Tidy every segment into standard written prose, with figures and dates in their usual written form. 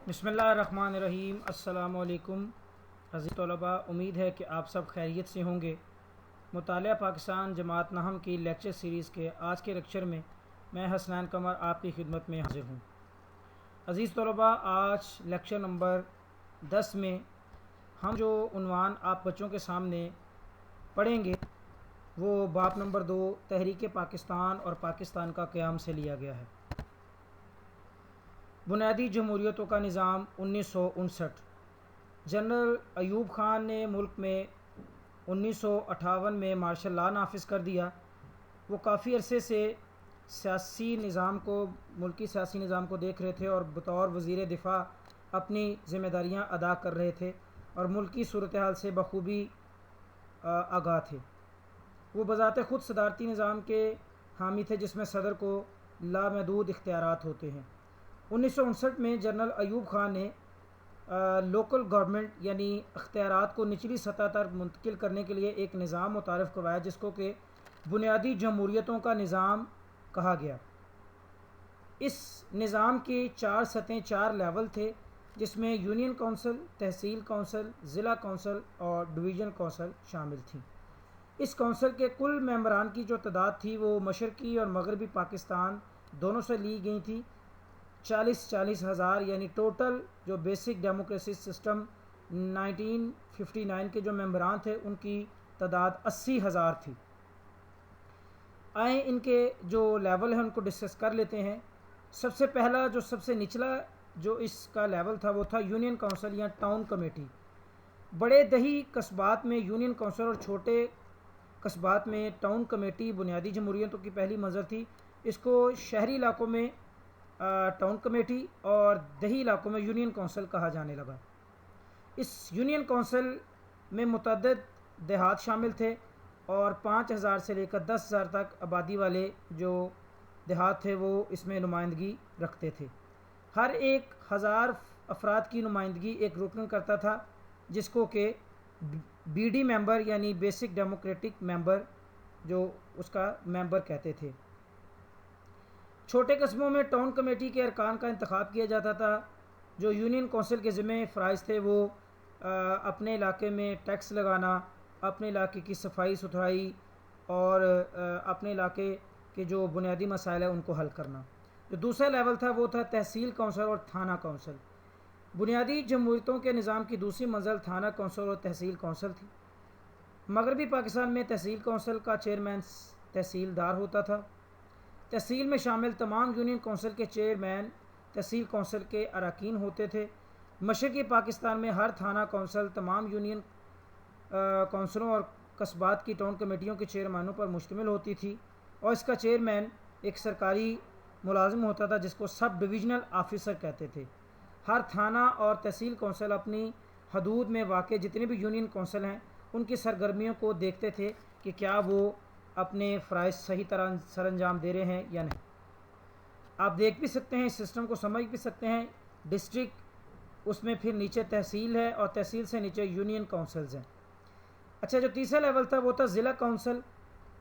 بسم اللہ الرحمن الرحیم۔ السلام علیکم عزیز طلباء، امید ہے کہ آپ سب خیریت سے ہوں گے۔ مطالعہ پاکستان جماعت نہم کی لیکچر سیریز کے آج کے لیکچر میں میں حسنین قمر آپ کی خدمت میں حاضر ہوں۔ عزیز طلباء، آج لیکچر نمبر 10 میں ہم جو عنوان آپ بچوں کے سامنے پڑھیں گے وہ باب نمبر 2 تحریک پاکستان اور پاکستان کا قیام سے لیا گیا ہے۔ بنیادی جمہوریتوں کا نظام 1959۔ جنرل ایوب خان نے ملک میں 1958 میں مارشل لا نافذ کر دیا۔ وہ کافی عرصے سے ملکی سیاسی نظام کو دیکھ رہے تھے اور بطور وزیر دفاع اپنی ذمہ داریاں ادا کر رہے تھے اور ملکی صورتحال سے بخوبی آگاہ تھے۔ وہ بذات خود صدارتی نظام کے حامی تھے جس میں صدر کو لامحدود اختیارات ہوتے ہیں۔ 1959 میں جنرل ایوب خان نے لوکل گورنمنٹ یعنی اختیارات کو نچلی سطح تک منتقل کرنے کے لیے ایک نظام متعارف کروایا جس کو کہ بنیادی جمہوریتوں کا نظام کہا گیا۔ اس نظام کی 4 سطحیں 4 لیول تھے جس میں یونین کونسل، تحصیل کونسل، ضلع کونسل اور ڈویژن کونسل شامل تھیں۔ اس کونسل کے کل ممبران کی جو تعداد تھی وہ مشرقی اور مغربی پاکستان دونوں سے لی گئی تھی۔ 40 ہزار یعنی ٹوٹل جو بیسک ڈیموکریسی سسٹم 1959 کے جو ممبران تھے ان کی تعداد 80,000 تھی۔ آئیں ان کے جو لیول ہیں ان کو ڈسکس کر لیتے ہیں۔ سب سے پہلا جو سب سے نچلا جو اس کا لیول تھا وہ تھا یونین کونسل یا ٹاؤن کمیٹی۔ بڑے دیہی قصبات میں یونین کونسل اور چھوٹے قصبات میں ٹاؤن کمیٹی بنیادی جمہوریتوں کی پہلی منظر تھی۔ اس کو شہری علاقوں میں ٹاؤن کمیٹی اور دیہی علاقوں میں یونین کونسل کہا جانے لگا۔ اس یونین کونسل میں متعدد دیہات شامل تھے اور 5,000 سے لے کر 10,000 تک آبادی والے جو دیہات تھے وہ اس میں نمائندگی رکھتے تھے۔ ہر 1,000 افراد کی نمائندگی ایک رکن کرتا تھا جس کو کہ بی ڈی ممبر یعنی بیسک ڈیموکریٹک ممبر جو اس کا ممبر کہتے تھے۔ چھوٹے قصبوں میں ٹاؤن کمیٹی کے ارکان کا انتخاب کیا جاتا تھا۔ جو یونین کونسل کے ذمہ فرائض تھے وہ اپنے علاقے میں ٹیکس لگانا، اپنے علاقے کی صفائی ستھرائی اور اپنے علاقے کے جو بنیادی مسائل ہیں ان کو حل کرنا۔ جو دوسرا لیول تھا وہ تھا تحصیل کونسل اور تھانہ کونسل۔ بنیادی جمہوریتوں کے نظام کی دوسری منزل تھانہ کونسل اور تحصیل کونسل تھی۔ مغربی پاکستان میں تحصیل کونسل کا چیئرمین تحصیلدار ہوتا تھا۔ تحصیل میں شامل تمام یونین کونسل کے چیئرمین تحصیل کونسل کے اراکین ہوتے تھے۔ مشرقی پاکستان میں ہر تھانہ کونسل تمام یونین کونسلوں اور قصبات کی ٹاؤن کمیٹیوں کے چیئرمینوں پر مشتمل ہوتی تھی اور اس کا چیئرمین ایک سرکاری ملازم ہوتا تھا جس کو سب ڈویژنل آفیسر کہتے تھے۔ ہر تھانہ اور تحصیل کونسل اپنی حدود میں واقع جتنے بھی یونین کونسل ہیں ان کی سرگرمیوں کو دیکھتے تھے کہ کیا وہ اپنے فرائض صحیح طرح سر انجام دے رہے ہیں یا نہیں۔ آپ دیکھ بھی سکتے ہیں، اس سسٹم کو سمجھ بھی سکتے ہیں۔ ڈسٹرکٹ، اس میں پھر نیچے تحصیل ہے اور تحصیل سے نیچے یونین کونسلز ہیں۔ اچھا، جو تیسرا لیول تھا وہ تھا ضلع کونسل۔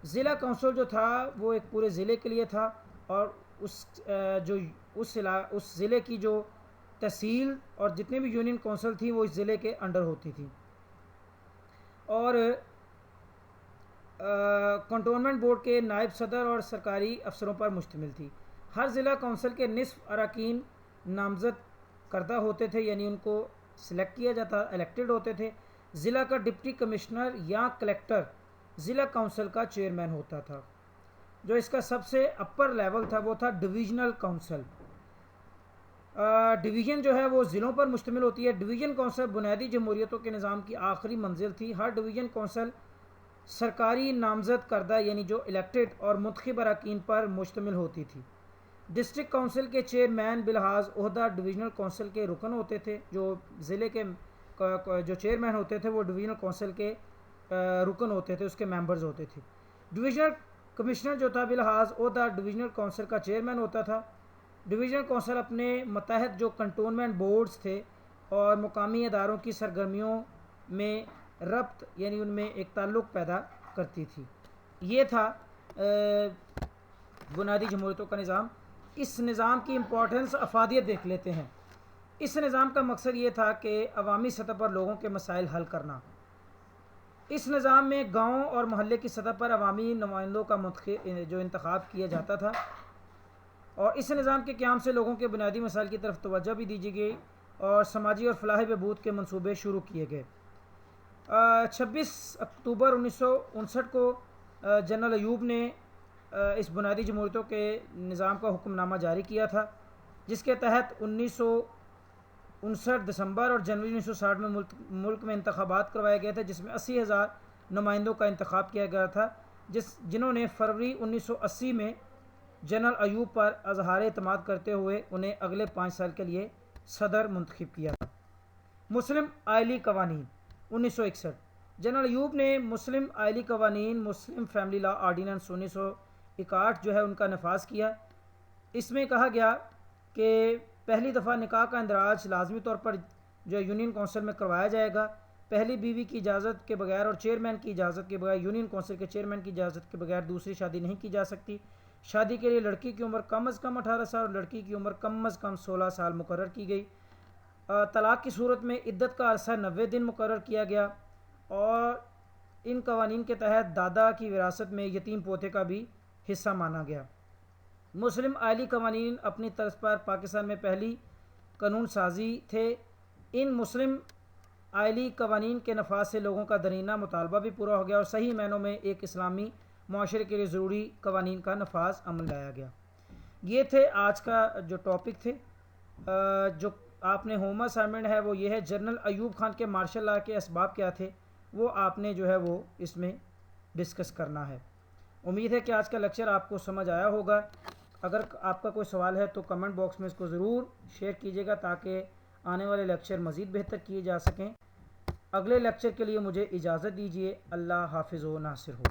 ضلع کونسل جو تھا وہ ایک پورے ضلع کے لیے تھا اور اس ضلع کی جو تحصیل اور جتنے بھی یونین کونسل تھی وہ اس ضلع کے انڈر ہوتی تھی اور کنٹونمنٹ بورڈ کے نائب صدر اور سرکاری افسروں پر مشتمل تھی۔ ہر ضلع کونسل کے نصف اراکین نامزد کردہ ہوتے تھے یعنی ان کو سلیکٹ کیا جاتا، الیکٹڈ ہوتے تھے۔ ضلع کا ڈپٹی کمشنر یا کلیکٹر ضلع کونسل کا چیئرمین ہوتا تھا۔ جو اس کا سب سے اپر لیول تھا وہ تھا ڈویژنل کونسل۔ ڈویژن جو ہے وہ ضلعوں پر مشتمل ہوتی ہے۔ ڈویژن کونسل بنیادی جمہوریتوں کے نظام کی آخری منزل تھی۔ ہر ڈویژن کونسل سرکاری نامزد کردہ یعنی جو الیکٹڈ اور منتخب اراکین پر مشتمل ہوتی تھی۔ ڈسٹرکٹ کونسل کے چیئرمین بلحاظ عہدہ ڈویژنل کونسل کے رکن ہوتے تھے۔ جو ضلع کے جو چیئرمین ہوتے تھے وہ ڈویژنل کونسل کے رکن ہوتے تھے، اس کے ممبرز ہوتے تھے۔ ڈویژنل کمشنر جو تھا بلحاظ عہدہ ڈویژنل کونسل کا چیئرمین ہوتا تھا۔ ڈویژنل کونسل اپنے متحد جو کنٹونمنٹ بورڈز تھے اور مقامی اداروں کی سرگرمیوں میں ربط یعنی ان میں ایک تعلق پیدا کرتی تھی۔ یہ تھا بنیادی جمہوریتوں کا نظام۔ اس نظام کی امپورٹنس افادیت دیکھ لیتے ہیں۔ اس نظام کا مقصد یہ تھا کہ عوامی سطح پر لوگوں کے مسائل حل کرنا۔ اس نظام میں گاؤں اور محلے کی سطح پر عوامی نمائندوں کا جو انتخاب کیا جاتا تھا، اور اس نظام کے قیام سے لوگوں کے بنیادی مسائل کی طرف توجہ بھی دی گئی اور سماجی اور فلاحی بہبود کے منصوبے شروع کیے گئے۔ 26 اکتوبر 1959 کو جنرل ایوب نے اس بنیادی جمہوریتوں کے نظام کا حکم نامہ جاری کیا تھا، جس کے تحت 1959 دسمبر اور جنوری 1960 میں ملک میں انتخابات کروائے گئے تھے، جس میں 80,000 نمائندوں کا انتخاب کیا گیا تھا، جنہوں نے فروری 1980 میں جنرل ایوب پر اظہار اعتماد کرتے ہوئے انہیں اگلے 5 سال کے لیے صدر منتخب کیا تھا۔ مسلم آئلی قوانین 1961۔ جنرل ایوب نے مسلم آئلی قوانین، مسلم فیملی لا آرڈیننس 1961 جو ہے ان کا نفاذ کیا۔ اس میں کہا گیا کہ پہلی دفعہ نکاح کا اندراج لازمی طور پر جو یونین کونسل میں کروایا جائے گا۔ پہلی بیوی کی اجازت کے بغیر اور چیئرمین کی اجازت کے بغیر، یونین کونسل کے چیئرمین کی اجازت کے بغیر دوسری شادی نہیں کی جا سکتی۔ شادی کے لیے لڑکی کی عمر کم از کم 18 سال اور لڑکی کی عمر کم از کم 16 سال مقرر کی گئی۔ طلاق کی صورت میں عدت کا عرصہ 90 دن مقرر کیا گیا، اور ان قوانین کے تحت دادا کی وراثت میں یتیم پوتے کا بھی حصہ مانا گیا۔ مسلم آئلی قوانین اپنی طرز پر پاکستان میں پہلی قانون سازی تھے۔ ان مسلم آئلی قوانین کے نفاذ سے لوگوں کا درینہ مطالبہ بھی پورا ہو گیا اور صحیح معنوں میں ایک اسلامی معاشرے کے لیے ضروری قوانین کا نفاذ عمل لایا گیا۔ یہ تھے آج کا جو ٹاپک تھے۔ جو آپ نے ہوم اسائنمنٹ ہے وہ یہ ہے، جنرل ایوب خان کے مارشل لا کے اسباب کیا تھے، وہ آپ نے جو ہے وہ اس میں ڈسکس کرنا ہے۔ امید ہے کہ آج کا لیکچر آپ کو سمجھ آیا ہوگا۔ اگر آپ کا کوئی سوال ہے تو کمنٹ باکس میں اس کو ضرور شیئر کیجیے گا تاکہ آنے والے لیکچر مزید بہتر کیے جا سکیں۔ اگلے لیکچر کے لیے مجھے اجازت دیجیے۔ اللہ حافظ و ناصر ہو۔